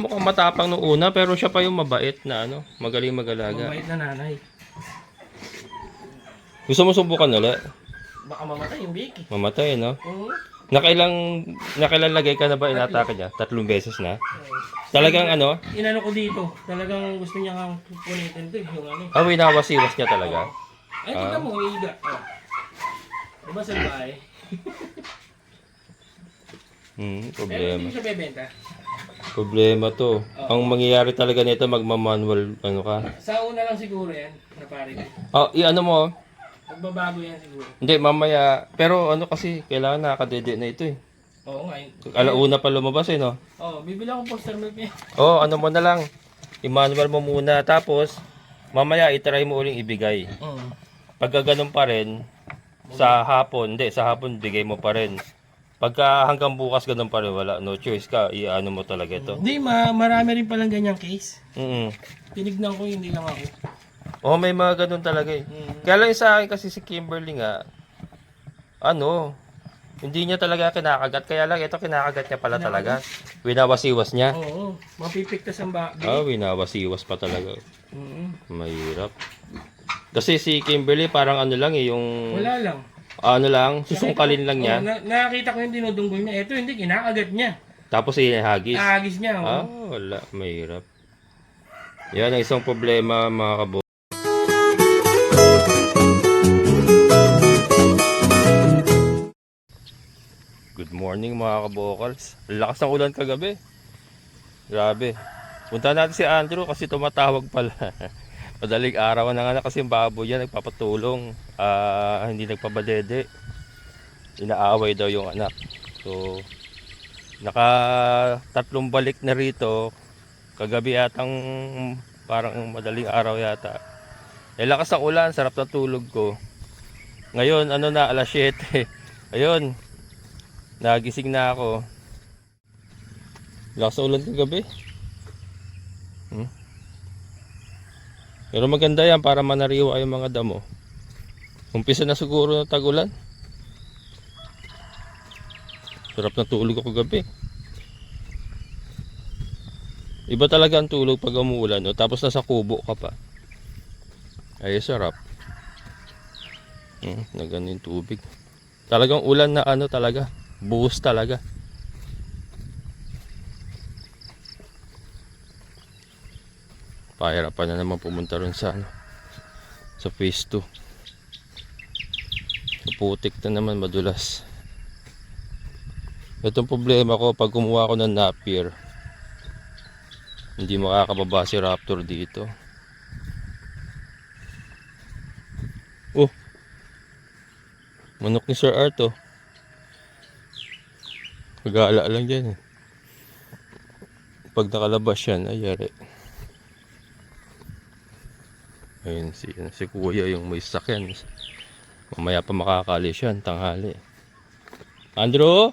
Mukhang matapang nung una, pero siya pa yung mabait na ano, magaling mag-alaga. Mabait na nanay. Gusto mo subukan ulit? Baka mamatay yung Vicky. Mamatay, no? Oo. Nakailang lagay ka na ba inatake niya? 3 beses na? Talagang ano? Inano ko dito. Talagang gusto niya kang punitin to yung ano. Ah, winawasiwas niya talaga. Ay, tignan mo, higa. Oh. Diba sa bahay? Pero Problema. hindi siya bebenta. Problema to. Ang mangyayari talaga nito, magmamanual, ano ka? Sa una lang siguro yan, na pare. Ano mo? Magbabago yan siguro. Hindi, mamaya. Pero ano kasi, kailangan nakakadede na ito eh. Oo nga. Alauna pa lumabas eh, no? Oo, bibili akong poster milk eh. Ano mo na lang. I-manual mo muna. Tapos, mamaya itry mo uling ibigay. Oo. Pagka ganun pa rin, sa hapon bigay mo pa rin. Pagka hanggang bukas ganun pa rin, wala, no choice ka, i-ano mo talaga ito. Hindi, marami rin palang ganyang case. Mm. Tinignan ko, hindi lang ako. May mga ganun talaga eh. Kaya lang sa akin kasi si Kimberly nga, hindi niya talaga kinakagat. Kaya lang ito kinakagat niya pala talaga. Winawasiwas niya. Oo, mapipiktas ang babi. Winawasiwas pa talaga. Mahirap. Kasi si Kimberly parang ano lang eh, yung... Wala lang. Susungkalin lang niya. Nakakita ko yung dinudunggol niya. Ito hindi, kinakagat niya. Tapos hagis. Ahagis niya. Wala. Mahirap. Yan ang isang problema mga kabo. Good morning mga kabokals. Lakas ng ulan kagabi. Grabe. Punta natin si Andrew kasi tumatawag pala. Madaling araw na nga kasi yung baboy niya nagpapatulong. Hindi nagpabadede. Inaaway daw yung anak. So, naka 3 balik na rito. Kagabi atang parang madaling araw yata. Lakas ng ulan, sarap na tulog ko. Ngayon, alas 7. Ayun. Nagising na ako. Lakas ng ulan kagabi. Pero maganda yan para manariwa yung mga damo. Umpisa na siguro ng tag-ulan. Sarap na tulog ako gabi. Iba talaga ang tulog pag umuulan, no? Tapos nasa kubo ka pa. Ay, sarap. Nagano yung tubig. Talagang ulan na talaga. Buhos talaga. Pahirapan na naman pumunta rin sa phase 2. Putik na naman, madulas. Itong problema ko pag kumuha ko ng napier, hindi makakababa si Raptor dito. Manok ni Sir Art Kagala lang dyan eh. Pag nakalabas yan, ayari. Ayun si kuya yung may sakyan. Mamaya pa makakalis yan, tanghali. Andrew?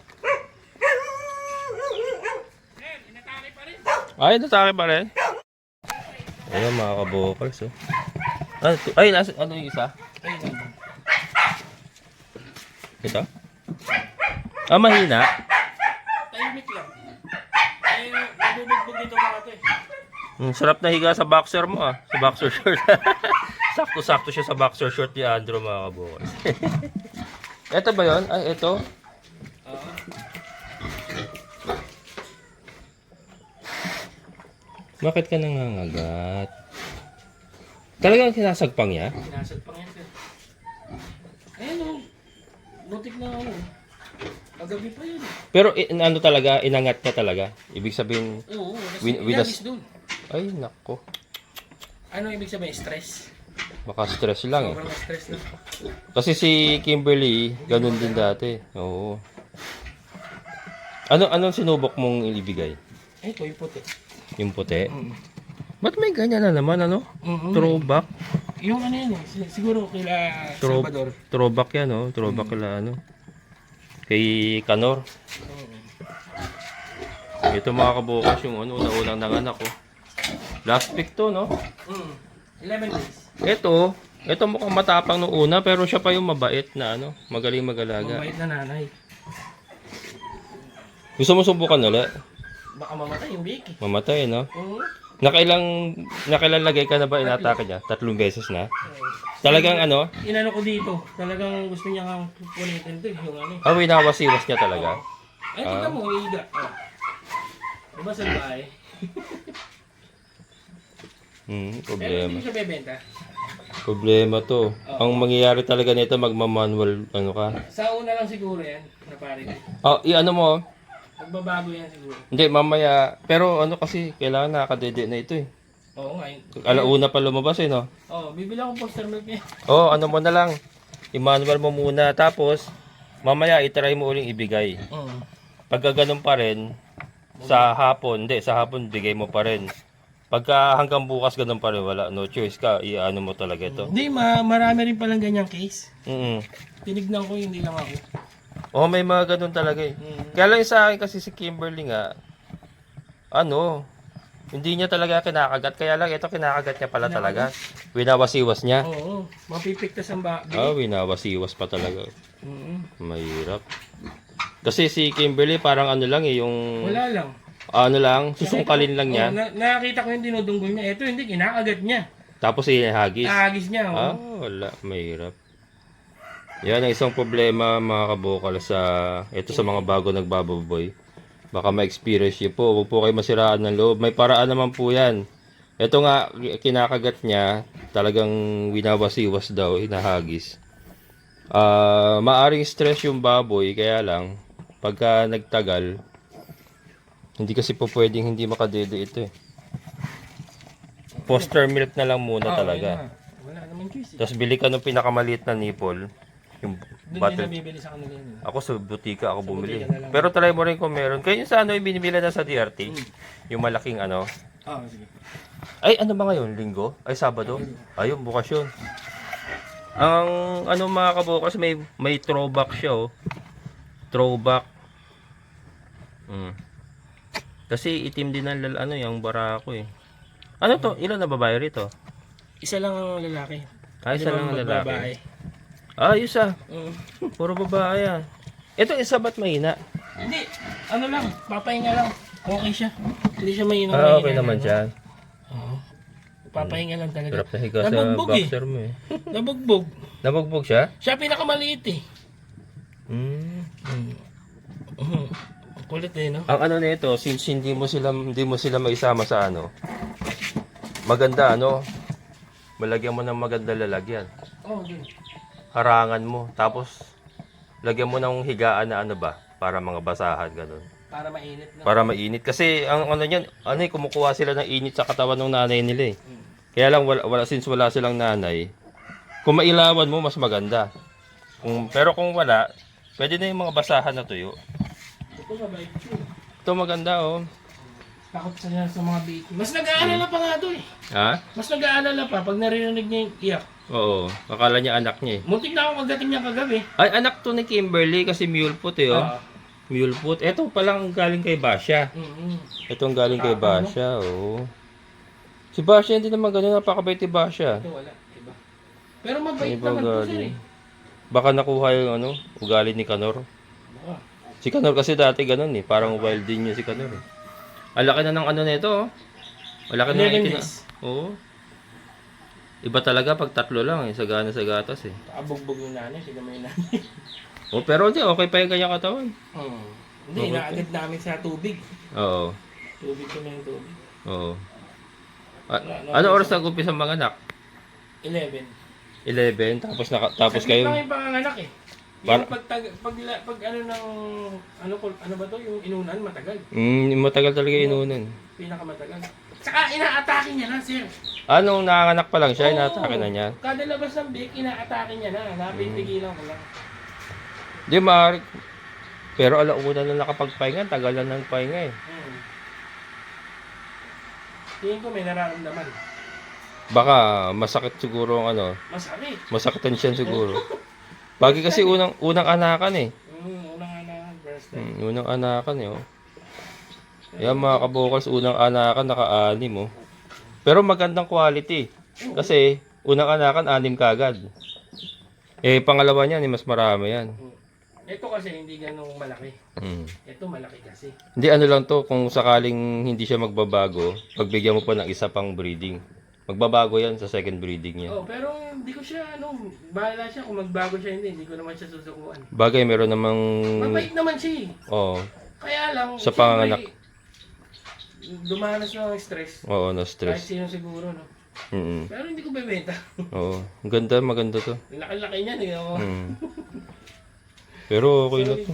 Natake pa rin. Ayan mga kabokals ano yung isa? Ito? Mahina? Tahimik lang. Nabubugbog dito mga ito eh. Sarap na higa sa boxer mo sa boxer short. Sakto-sakto siya sa boxer short ni Andrew mga kabokals. Ito ba yun? Ito? Bakit ka nangangagat? Talagang sinasagpang niya? Sinasagpang yan sir. Ayun butik na ako. Kagabi pa yun. Pero talaga, inangat niya talaga? Ibig sabihin... Oo, inagis doon. Ay, nako. Ano ibig sabihin? Stress? Baka stress lang Sobrang stress na. Kasi si Kimberly, ganun din dati. Oo. Anong sinubok mong ibigay? Ito yung puti. Yung puti? Ba't may ganyan na naman, Throwback? Yung yan siguro kila Salvador. Throwback yan, Throwback kila kay Kanor. Ito mga kabukas yung una-unang nanganak ko. Last pick to, 11 days. Ito mukhang matapang nung una, pero siya pa yung mabait na magaling mag-alaga. Mabait na nanay. Gusto mo subukan ulit? Baka mamatay yung bake eh. Mamatay, no? Oo. Nakailang lagay ka na ba inatake niya? 3 beses na? Talagang ano? Inano ko dito. Talagang gusto niya kang punitin to eh. Yung ano. Winawasiwas niya talaga. Ay, tignan mo, higa. Oh. Diba sa bahay? Pero Problema. hindi ko siya bebenta. Problema to. Ang mangyayari talaga nito, magmamanual, ano ka. Sa una lang siguro yan, na pare ko. I-ano mo, Magbabago yan siguro. hindi, mamaya. Pero ano kasi, kailangan nakakadede na ito eh. Oo nga. Alauna pa lumabas eh, no? Oo, bibili akong poster milk eh. Ano mo na lang. I-manual mo muna. Tapos, mamaya itry mo uling ibigay. Oo. Pagka ganun pa rin, sa hapon bigay mo pa rin. Pagka hanggang bukas ganun pa rin, wala, no choice ka, i-ano mo talaga ito. Hindi, marami rin palang ganyang case. Mm. Tinignan ko, hindi lang ako. May mga ganun talaga eh. Kaya lang yung sa akin kasi si Kimberly nga, hindi niya talaga kinakagat. Kaya lang ito kinakagat niya pala talaga. Winawasiwas niya. Oo, mapipiktas ang babi. Winawasiwas pa talaga. Mahirap. Kasi si Kimberly parang ano lang eh, yung Wala lang. susungkalin lang niya. Nakakita ko yung dinudunggol niya. Ito hindi, kinakagat niya. Tapos ihagis. Ahagis niya, Wala. Mahirap. Yan ang isang problema mga kabukal ito sa mga bago nagbababoy. Baka ma-experience niyo po. Huwag po kayo masiraan ng loob. May paraan naman po yan. Ito nga, kinakagat niya. Talagang winawasiwas daw, hinahagis. Maaring stress yung baboy. Kaya lang, pagka nagtagal, hindi kasi po pwedeng hindi makadede ito eh. Poster milk na lang muna talaga. Wala naman choice eh. Tapos bili ka ng pinakamaliit na nipple. Yung Doon bottle. din nabibili sa kanila yun. Ako sa butika ako bumili. butika na lang. Pero try mo rin kung meron. Kaya yung sa yung binibili na sa DRT. Yung malaking Sige. Ay, ano ba ngayon? Linggo? Ay, Sabado? Ayun, bukas yun. Ang mga kabukas, may throwback siya oh. Throwback. Kasi itim din ang yung barako eh. Ano to? Ilan na babae rito? Isa lang ang lalaki. Isa lang ang lalaki. Babae. Ayos Puro babae yan. Ito isa ba't mahina? Hindi, ano lang, papahinga lang. Okay siya. Hindi siya mainom. Okay naman siya. Oo. Papahinga lang talaga. Hirap na higa sa Nabugbog eh. boxer mo eh. Nabugbog. Nabugbog siya? Siya pinakamaliit eh. Kulit eh, no? Ang nito, since hindi mo sila maisama sa maganda malagyan mo ng maganda lalagyan. Dun. Harangan mo, tapos lagyan mo ng higaan na para mga basahan ganun. Para mainit na. Para mainit kasi ang niyan, kumukuha sila ng init sa katawan ng nanay nila eh. Kaya lang since wala silang nanay, kung mailawan mo mas maganda. Pero kung wala, pwede na yung mga basahan na tuyo. Ito sabay. Ito maganda Takot sa mga baby. Mas nag-aalala pa nga to eh. Ha? Mas nag-aalala pa pag narinig niya yung iyak. Oo, akala niya anak niya eh. Muntik na ako magdating niya kagabi. Ay, anak to ni Kimberly kasi mule foot eh Mule foot. Ito palang galing kay Basha. Itong galing kay Basha, Si Basha hindi naman ganun, napakabait ni Basha. Ito wala, iba. Pero mabait Iba naman to sir ugali. eh. Baka nakuha yung ugali ni Kanor. Baka. Si Kanor kasi dati ganun eh, parang wild din niya si Kanor eh. Alaki na ng nito Alaki na 11 ng days. Oo. Iba talaga pag tatlo lang eh, sagana sa gatas eh. Abugbog yung nanay, tignan mo yung nanay. Pero hindi, okay pa yung kanyang katawan. Hindi, inaagad namin sa tubig. Oo. Tubig ko na yung tubig. Oo. Ano oras nag-umpisa ang mga anak? 11. 11, tapos Saglit kayo. lang yung panganganak eh. Yung pag ano ng, ano ba to, yung inunan, matagal. Matagal talaga inunan. Pinakamatagal. Saka inaatake niya na, sir. Anong nanganganak pa lang siya, inatake na niya. Kada labas ng bake, inaatake niya na. Napipigilan ko lang. Di Mark. Pero alauna na nakapagpahinga, tagal na ng pahinga eh. Tingin ko may nararamdaman. Baka masakit siguro ang Masakit. masakitan siya siguro. Bagi kasi unang anakan eh. Unang anakan, first time. Unang anakan eh. Yan mga kabukals, unang anakan naka-anim Pero magandang quality. Kasi unang anakan 6 kagad. Pangalawa niyan mas marami yan. Ito kasi hindi ganong malaki. Mm. Ito malaki kasi. Hindi, ano lang to, kung sakaling hindi siya magbabago, pagbigyan mo pa ng isa pang breeding. Magbabago yan sa second breeding niya. Oh, pero hindi ko siya bahala siya kung magbago siya hindi ko naman siya susukuan. Bagay, meron namang... Mabait naman siya eh. Oo, Kaya lang, Sa siyempre, panganganak. dumanas na ng stress. oo, na Kahit stress. sino siguro, no? Mm. Pero hindi ko bebenta. Oo, ang ganda, maganda to. Ang laki-laki niya, hindi ako. Mm. Pero okay na to.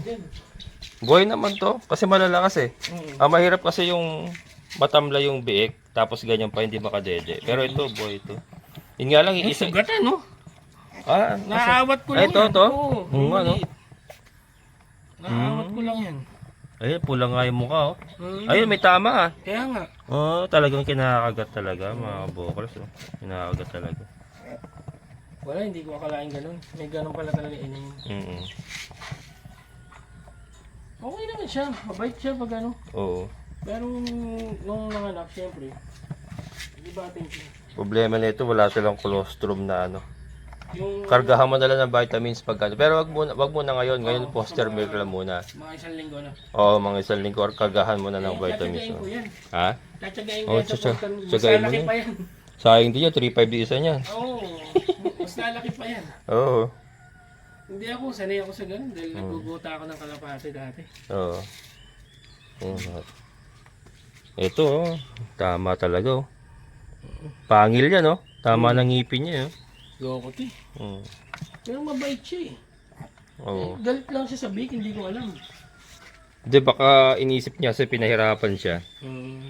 Buhay naman to, kasi malalakas eh. Ang mahirap kasi yung matamla yung biik, tapos ganyan pa hindi makadede. Pero ito, buhay ito. Yun nga lang, Ang isa... sugatan, no? Ah, Naaawat ko Ay, lang ito, yan. to? Oo, Oo nga, no? maliit. Naaawat ko lang yan. Ayun, pula nga yung mukha, oh. Mm. Ayun, may tama, ah. Kaya nga. Oh, talagang kinakagat talaga, mga vocals, oh. Kinakagat talaga. Wala, hindi ko akalain ganun. May ganun pala talaga inayin. Mm. Okay naman siya. Mabait siya pag ano. Oo. Pero nung nanganak, syempre, hindi ba atin siya? Problema nito, wala silang colostrum na ano. Yung Kargahan mo na lang ng vitamins pag ano. Pero wag muna ngayon. Ngayon, poster milk lang muna. mga isang linggo na. Oo, mga isang linggo or kargahan mo na ng vitamins. Tatagayin ko yan. Ha? Tatagayin ko Oh, yan sa tsaka- portal. Mas tsagayin mo lalaki yan. pa yan. Sayang din yan, 3.5 di isa niyan. Oo. Mas lalaki pa yan. Oo. Hindi ako, sanay ako sa ganun dahil naguguta ako ng kalapate dati. Oo. Ito, oh. Tama talaga, oh. Pangil yan, oh. Tama ng ngipin niya, oh. Loko ti. Mm. Pero mabait siya eh. Oo. Galit lang siya sa bake, hindi ko alam. Hindi, baka inisip niya kasi pinahirapan siya. Hmm.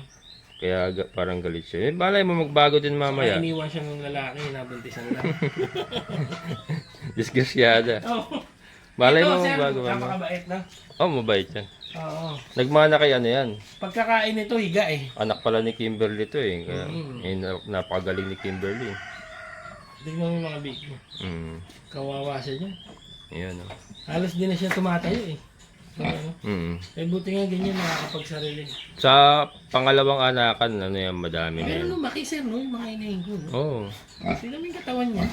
Kaya parang galit siya. Eh, balay mo magbago din Mamaya. mamaya. Iniwan siya ng lalaki, nabuntisan lang. Disgrasyada. Oo. Balay Ito, mo sir, magbago mamaya. napakabait na. Oh, mabait yan. Oo. Nagmana kay ano yan. Pagkakain nito, higa eh. Anak pala ni Kimberly to eh. Kaya, Mm. napakagaling ni Kimberly. Tignan mo yung mga bake mo. Mm. Kawawa siya dyan. Ayan, oh. Halos di na siya tumatayo eh. So, ano? Mm. Eh buti nga ganyan nakakapagsarili. Sa pangalawang anakan, ano yan, madami na Pero yan. lumaki sir no, yung mga inahin ko. No? Oo. Sila yung katawan niya.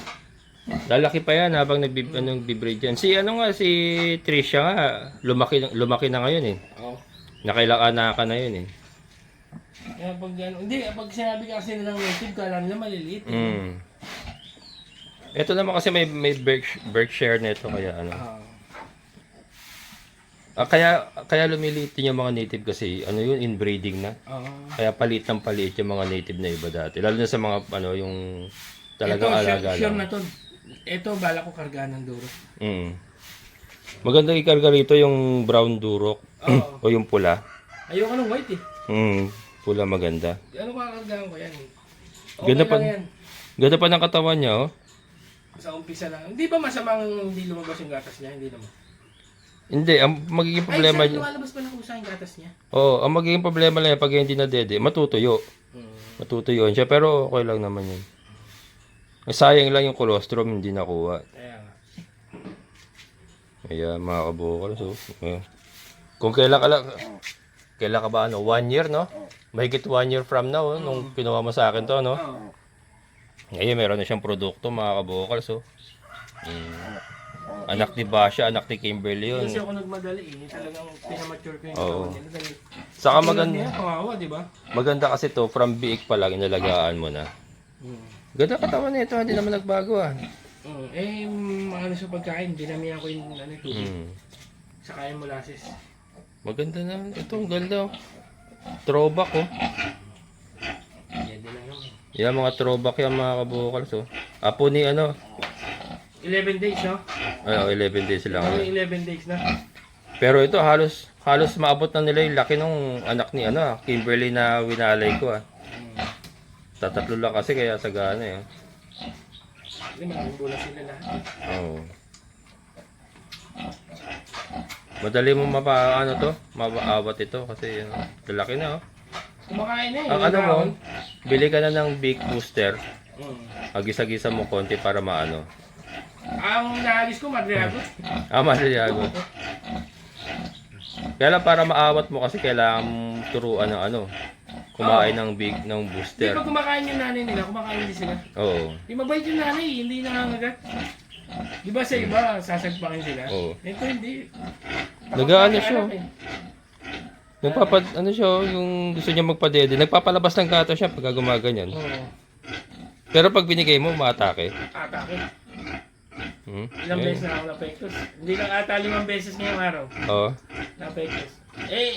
Lalaki pa yan habang nag-breed yan. Si ano nga, si Trisha nga, lumaki na ngayon eh. Oo. Nakailang anakan na yun eh. Kaya pag ano, hindi, pag sinabi ka kasi nilang native, kala nila maliliit. Eh. Mm. Ito naman kasi may Berkshire nito kaya ano. Kaya lumiliit din yung mga native kasi ano yun, inbreeding na. Kaya palit ng palit yung mga native na iba dati. Lalo na sa mga ano yung talagang ito, alaga sure lang. na to. Ito, bala ko kargahan ng duro. Mm. Maganda ikarga rito yung brown durok Oo. o yung pula. Ayoko ng white eh. Pula maganda. Ano kakargahan ko yan? Okay Ganda pa, lang yan. ganda pa ng katawan niya oh. Sa umpisa lang. Hindi ba masamang hindi lumabas yung gatas niya? Hindi naman. Hindi, ang magiging problema Ay, sir, niya. lumalabas pa ng usa yung gatas niya. Oo, ang magiging problema lang yan pag hindi na dede, matutuyo. Matutuyo siya pero okay lang naman yun. Sayang lang yung colostrum hindi nakuha. Kaya nga. Kaya mga kabukal, so, kung kailan ka ba ano, 1 year no? Mahigit 1 year from now, nung kinuha mo sa akin to, no? Oo. Ngayon meron na siyang produkto mga kabukal, so. Anak ni Basha, anak ni Kimberly yun. Kasi ako nagmadali eh. Talagang pinamature ko yung Oo. katawan nila. Dahil Saka tulad niya, kawawa, di ba? maganda kasi to, from biik pa lang, inalagaan mo na. Ganda katawan nito, hindi naman nagbago ah. Eh, ano sa pagkain, dinamihan ko yung ano, tubig. Saka yung molasses. Maganda na. Ito, ang ganda. Throwback oh. Yan din lang naman. Yan mga throwback yan mga kabukal. So, apo ni ano, 11 days, no? ano 11 days lang. Ano 11 days na? Pero ito halos maabot na nila yung laki nung anak ni ano, Kimberly na winalay ko ah. Tatatlo lang kasi kaya sagana eh. Hindi, maraming bola sila lahat. Oo. Madali mo mapaawat ito kasi ano, lalaki na oh. Kumakain na eh. Ang ano mo, bili ka na ng big booster. Mm. Agisa-gisa mo konti para maano. Ang naalis ko, madriago. Madriago. Kaya lang para maawat mo kasi kailangan mong turuan ng ano, kumain ng Di booster. ba kumakain yung nanay nila, kumakain din sila. Oo. Di mabait yung nanay, hindi nangangagat. Di ba sa iba, sasagpakin sila? Oo. Ito hindi. Nag-aano siya. Anak, eh. Ano siya, yung gusto niya magpadede. Nagpapalabas ng gatas siya pagka gumaganyan. Oo. Pero pag binigay mo, maatake. Atake. Ilang Ayun. beses na ako na-pectus. Hindi lang ata 5 beses ngayong araw. Oo. Na-pectus.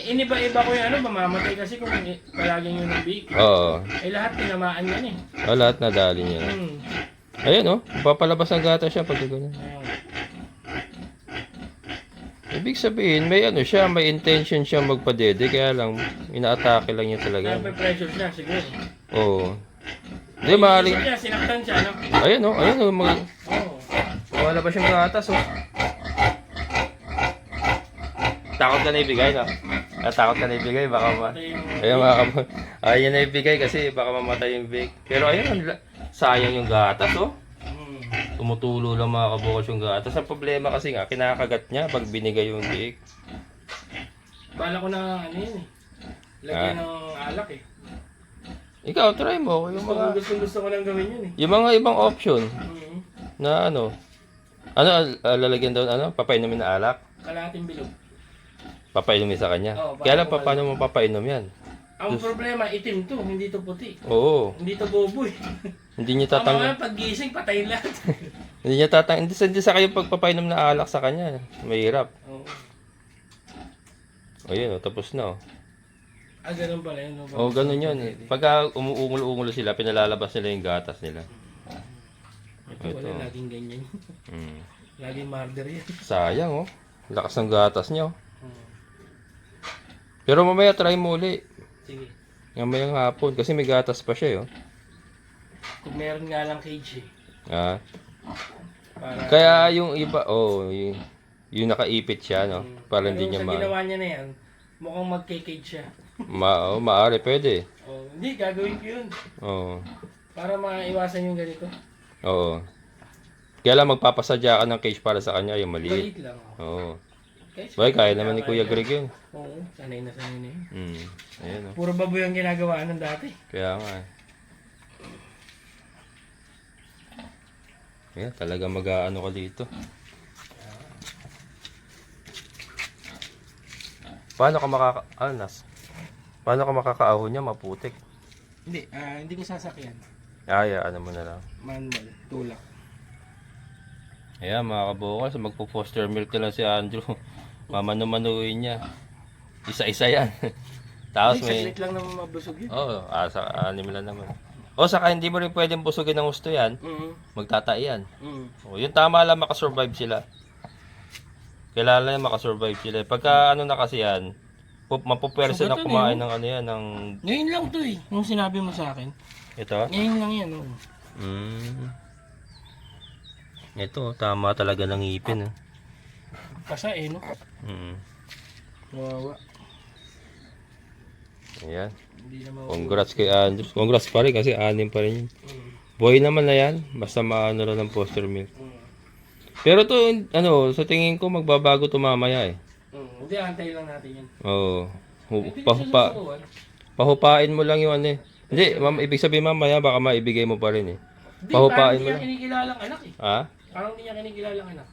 Iniba-iba ko yung mamamatay kasi kung palaging yun ng big. Oo. Lahat tinamaan yan eh. Lahat nadali niya. Hmm. Ayun oh, papalabas ng gatas siya pag ganyan. Ayun. Ibig sabihin, may ano siya, may intention siya magpadede, kaya lang, inaatake lang niya talaga. May pressure siya siguro. Oo. Hindi, maaaring... Siya, sinaktan siya, no? Ayun oh, Oo. Wala ba siyang gatas, oh. Takot ka na ibigay, no? Takot ka na ibigay, baka ayun, ayun na ibigay kasi baka mamatay yung big. Pero ayun, sayang yung gatas, oh. Tumutulo lang mga kabukas yung gatas. Ang problema kasi nga, kinakagat niya pag binigay yung big. Bala ko na ano yun eh. Lagyan ng alak eh. Ikaw, try mo. Yung mga, Gusto ko lang gawin yun eh. yung mga ibang option na lalagyan daw, papainumin na alak. Kalahating bilog. Papainumin sa kanya. Oo, Kaya lang, paano mo papainom yan? Ang problema, itim to, hindi to puti. Oo. Hindi to boboy. Hindi niya Ang mga tatanggal. paggising, patay lahat. Hindi niya tatanggal. Hindi sa kayo pagpapainom na alak sa kanya. Mahirap. Oo. Ayun, tapos na. Ganun pala yun. Ganun yun. Pagka umuungol-ungol sila, pinalalabas nila yung gatas nila. Ito wala, laging ganyan. Laging murder yan. Sayang, oh. Lakas ng gatas niya, oh. Pero mamaya try mo uli. Sige. Mamayang hapon. Kasi may gatas pa siya, oh. Kung meron nga lang cage eh. Para, Kaya yung iba, yung nakaipit siya, no? Para hindi niya sa ginawa niya na yan, mukhang mag-cage siya. Maaari, pwede. Hindi, gagawin ko yun. Oo. Para maiwasan yung ganito. Oo. Kaya lang magpapasadya ka ng cage para sa kanya, yung maliit. Galit lang. Oo. Guys, Kaya naman ni Kuya Greg yun. Oo, sanay na yun. Ayan, oh. Puro baboy ang ginagawa ng dati. Kaya nga, eh. Ayan, talaga mag-aano ka dito. Paano ka makakaahon niya? Maputik. Hindi ko sasakyan. Ano mo na lang. Manual, tulak. Ayan mga kabukas, magpo-foster milk na lang si Andrew. Mamano-manuin niya. Isa-isa yan. Tapos may... Saglit lang naman mabusog yun. Oo, anim lang naman. Saka hindi mo rin pwedeng busugin ng gusto yan. Magtatai yan. Yung tama lang makasurvive sila. Kailangan lang makasurvive sila. Pagka na kasi yan, mapupwersa na kumain ng ng... Ngayon lang to eh, nung sinabi mo sa akin. Ito? Ngayon lang yan. Ito, tama talaga ng ngipin. Kasa no? Wawa. Ayan. Hindi na Congrats kay Andrew. Congrats pa rin kasi 6 pa rin yun. Buhay naman na yan. Basta maano lang ng foster milk. Pero to, sa tingin ko magbabago to mamaya eh. Hindi, antay lang natin yan. Oo. Pahupain mo lang yung eh. Hindi, ibig sabihin mamaya baka maibigay mo pa rin eh. Pahupain mo lang. Hindi niya kinikilalang anak eh. Parang hindi niya kinikilalang anak.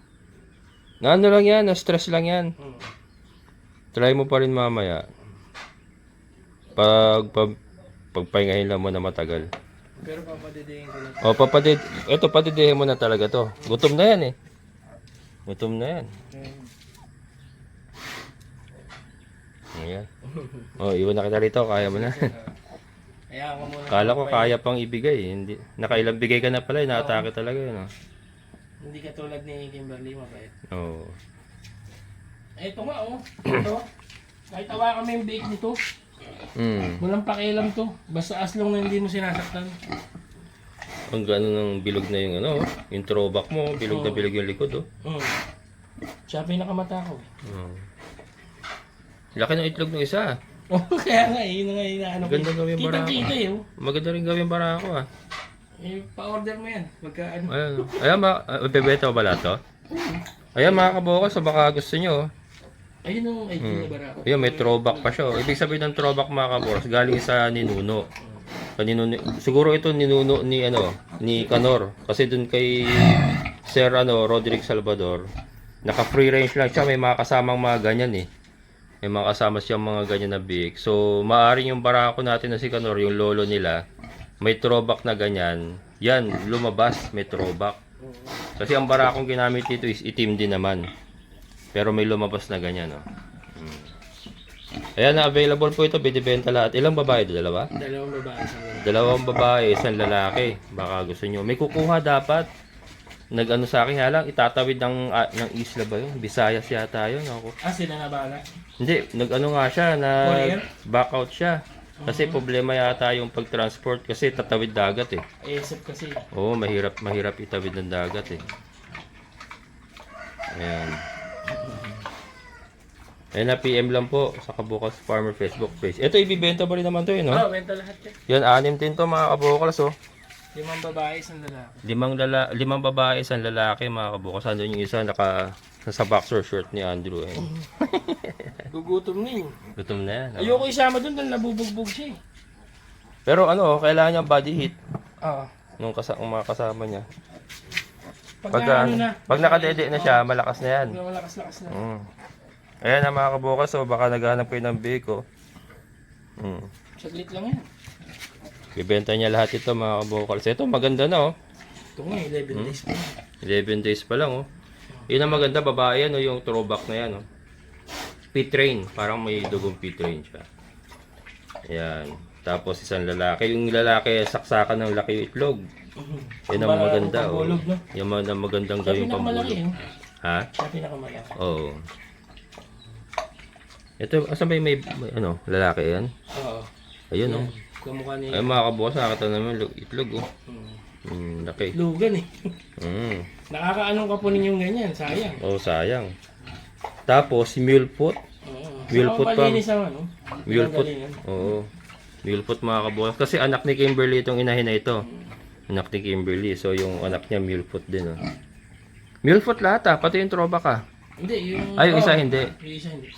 Ano lang yan, na-stress lang yan. Try mo pa rin mamaya. Pagpahingahin lang mo na matagal. Pero papadidihin ko na. Padidihin mo na talaga to. Gutom na yan eh. Gutom na yan. Ayan. Iwan na kita rito. Kaya mo na. Kaya ako muna. Kala ko kaya pang ibigay. Hindi. Nakailang bigay ka na pala. Naatake talaga yun. Hindi katulad ni Kimberly, mabait. Oo. Ito nga Ito. Kahit awa kami yung bake nito. Walang pakialam to. Basta as long na hindi mo sinasaktan. Ang gano'n ng bilog na yung yung throwback mo. Bilog na bilog yung likod Siya pinakamata ko. Laki ng itlog ng isa. Kaya nga yun nga inaano ko. Ganda gawin barako. Kita eh. Maganda rin gawin barako Pa-order mo yan. Magkaano. Ayan, bebeta ba lahat to? Ayan mga kabukas, baka gusto nyo. Ayun ang idea na barako. Ayan, may throwback pa siya. Ibig sabihin ng throwback mga kabukas, galing sa ninuno. Siguro ito ninuno ni Kanor. Kasi dun kay Sir Roderick Salvador, naka free range lang siya, may mga kasamang mga ganyan eh. May mga kasama siyang mga ganyan na biik. So, maaaring yung barako natin na si Kanor, yung lolo nila, may throwback na ganyan. Yan, lumabas, may throwback. Kasi ang barakong ginamit dito is itim din naman. Pero may lumabas na ganyan, oh. Ayan, na available po ito, binibenta lahat. Ilang babae ito? Dalawa? Dalawang babae sa mga. Dalawang babae, isang lalaki. Baka gusto nyo. May kukuha dapat. Nag-ano sa akin, halang itatawid ng isla ba yun? Visayas yata yun. Ako. Sila na bala? Hindi, nag-ano nga siya, Courier? back out siya. Kasi problema yata yung pag-transport kasi tatawid dagat eh. ASF kasi. Oo, mahirap itawid ng dagat eh. Ayan. Ayan na, PM lang po sa Kabukas Farmer Facebook page. Ito, ibibenta pa rin naman to eh, no? Benta lahat Yan, yan. 6 din to mga kabukals, oh. 5 babae, 1 lalaki. 5 babae, 1 lalaki, mga kabukals. Andun yung isa nasa boxer shirt ni Andrew. Eh. Gugutom na yun. Gutom na yan. Oh. Ayoko isama dun dahil nabubugbog siya eh. Pero kailangan niya body heat Oo. nung mga kasama niya. Pag Pag nakadede na siya, malakas na yan. malakas-lakas na. Ayan na mga kabukas, so baka naghanap kayo ng biko. Saglit lang yan. Ibenta niya lahat ito mga kabukals. Ito maganda na oh. Ito nga, 11 days pa. 11 days pa lang oh. Yun ang maganda, babae yan oh, yung throwback na yan oh. Pit train, parang may dugong pit train siya. Ayan. Tapos isang lalaki. Yung lalaki, saksakan ng laki yung itlog. Yan ang maganda oh. Yan ang magandang gawing pambulog. Ha? Sa pinakamalaki. Oo. Ito, asan ba yung may lalaki yan? Oo. Ayun oh. Kamukha niya. Ay mga kabukas, nakakatawa naman itlog oh. Laki. Lugan eh. Nakakaanong kapunin yung ganyan, sayang. Oh, sayang. Tapos, si mule foot. Mule foot pa. Mule foot. Oo. Mule foot mga kabukas. Kasi anak ni Kimberly itong inahin na ito. Anak ni Kimberly. So, yung anak niya, mule foot din oh. Mule foot lahat ah. Pati yung throwback ah. Hindi, yung... Ay, yung isa hindi. Yung isa hindi.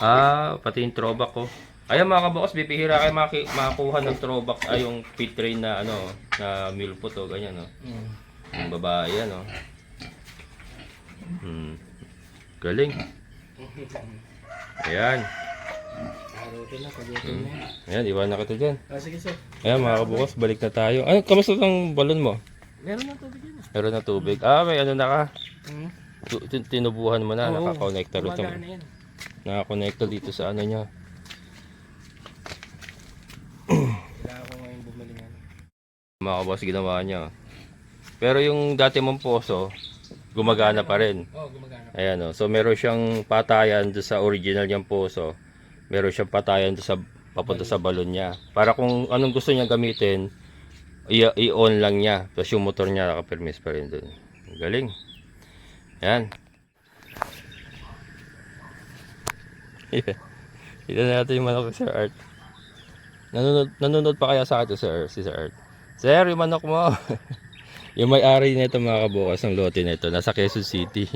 Pati yung throwback ko. Ayan mga kabukas, bipihira kayo makakuha ng throwback ay yung pit train na na mule foot o ganyan oh. Yung babae yan oh. Galing. Ayan. Arutin na, pagutin na yan. Ayan, iwan na kita dyan. Sige sir. Ayan mga kabukas, balik na tayo. Ano, kamusta ng balon mo? Meron na tubig yan. Meron na tubig. May na ka. Tinubuhan mo na, nakakonekta rin ito. Nakakonekta dito sa niya. Kailangan ko ngayon bumalingan. Mga kabukas, ginawa niya. Pero yung dati mong poso, gumagana pa rin. Oo, gumagana. Ayan o. So meron siyang patayan doon sa original niyang poso. Meron siyang patayan doon sa papunta sa balon niya. Para kung anong gusto niya gamitin, i-on lang niya. Tapos yung motor niya nakapermis pa rin doon. Galing. Ayan. Ito na natin yung manok ni Sir Art. Nanonood pa kaya sa akin si Sir Art. Sir, yung manok mo. Yung may-ari nito mga kabukas ng lote nito, nasa Quezon City.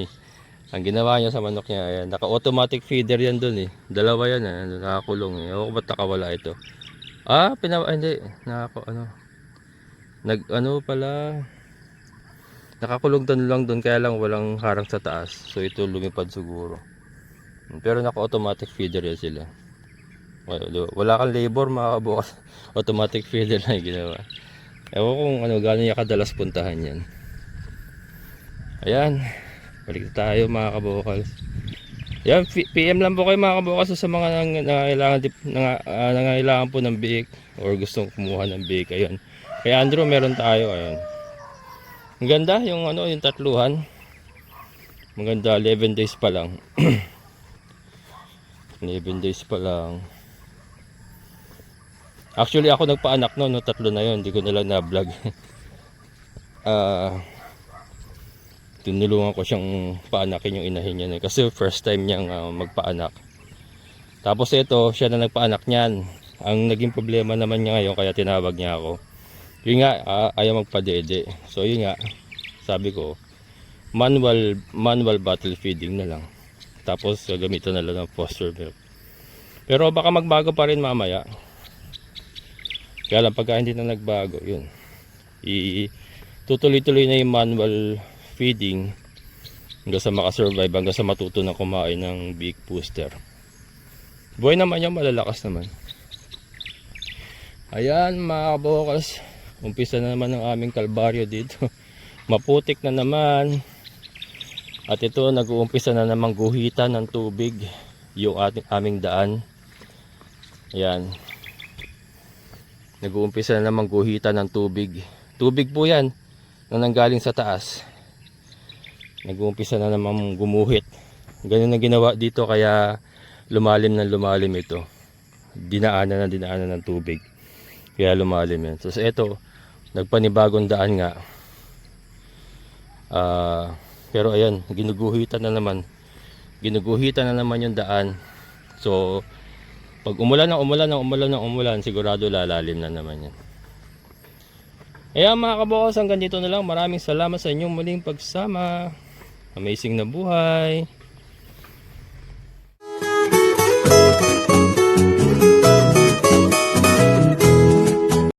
Ang ginawa niya sa manok niya, ayan, naka-automatic feeder yan dun eh. Dalawa yan eh, nakakulong eh. Ewan ko ba't nakawala ito. Hindi. Nakakulong dun lang dun, kaya lang walang harang sa taas. So ito lumipad siguro. Pero naka-automatic feeder yan sila. Wala kang labor mga kabukas. Automatic feeder na yung ginawa. Ewan kung gano'n niya kadalas puntahan yan. Ayan. Balik tayo mga kabukals. Ayan, PM lang po kayo mga kabukals sa mga nangailangan po ng biik or gustong kumuha ng biik. Ayan. Kay Andrew meron tayo. Ayan. Ang ganda yung yung tatluhan. Maganda, 11 days pa lang. 11 days pa lang. Actually ako nagpaanak no, tatlo na yun, hindi ko na lang na-vlog. Tinulungan ko siyang paanakin yung inahin niya kasi first time niyang magpaanak. Tapos ito, siya na nagpaanak niyan. Ang naging problema naman niya ngayon kaya tinawag niya ako. Yun nga, ayaw magpadede. So yun nga, sabi ko, manual bottle feeding na lang. Tapos gamitan na lang ng foster milk. Pero baka magbago pa rin mamaya. Kaya lang pagka hindi na nagbago, yun. Tutuloy-tuloy na yung manual feeding. hanggang sa makasurvive, hanggang sa matuto na kumain ng big booster. Buhay naman yan, malalakas naman. Ayan mga kabokals, umpisa na naman ang aming kalbaryo dito. Maputik na naman. At ito, nag-uumpisa na namang guhitan ng tubig yung aming daan. Ayan. Nag-uumpisa na namang guhitan ng tubig. Tubig po yan na nanggaling sa taas. Nag-uumpisa na namang gumuhit. Ganun ang ginawa dito, kaya lumalim ito. Dinaanan ng tubig. Kaya lumalim yan. So ito, nagpanibagong daan nga. Pero ayan, ginuguhitan na naman yung daan. So pag umulan, sigurado lalalim na naman yan. Ayan mga kabokals, hanggang dito na lang. Maraming salamat sa inyong muling pagsama. Amazing na buhay.